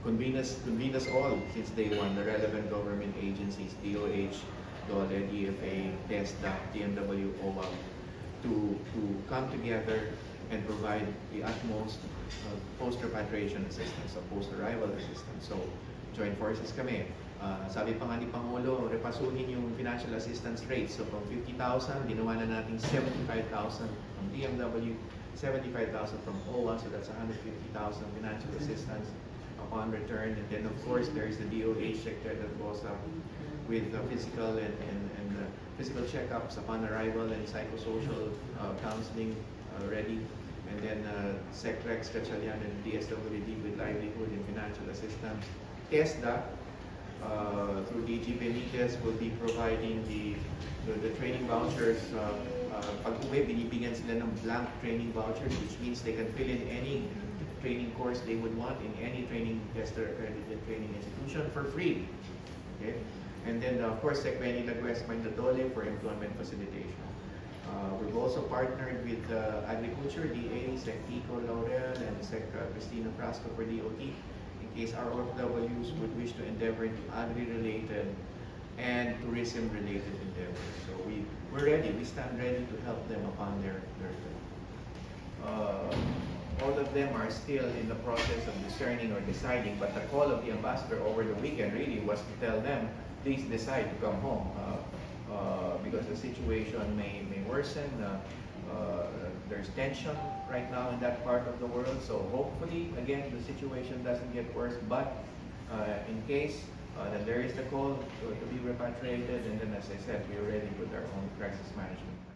convene us all since day one, the relevant government agencies, DOH, DOLE, DFA, TESDA, DMW, OWAG, to come together and provide the utmost post-repatriation assistance, post-arrival assistance. So, joint forces kami. Sabi pa nga ni Pangulo, repasuhin yung financial assistance rates. So, from 50,000, ginawa na natin 75,000 from DMW, 75,000 from OWA, so that's 150,000 financial assistance upon return. And then, of course, there is the DOH sector that goes up with physical and physical checkups upon arrival and psychosocial counseling ready. And then SecRex, Gatchalian, and DSWD with livelihood and financial assistance. TESDA, through DG Benitez, will be providing the training vouchers. Pag-uwi, binibigyan sila ng blank training vouchers, which means they can fill in any training course they would want in any training tester accredited training institution for free. Okay? And then, of course, Sec Benny Laguesma and the DOLE for employment facilitation. We've also partnered with Agriculture, DA, Sec Tico Laurel, and Sec Cristina Frasco for DOT, in case our OFWs would wish to endeavor into agri-related and tourism-related endeavors. So we're ready. We stand ready to help them upon their all of them are still in the process of discerning or deciding, but the call of the ambassador over the weekend really was to tell them, please decide to come home because the situation may worsen. There's tension right now in that part of the world, so hopefully, again, the situation doesn't get worse, but in case that there is the call to be repatriated, and then as I said, we're ready with our own crisis management.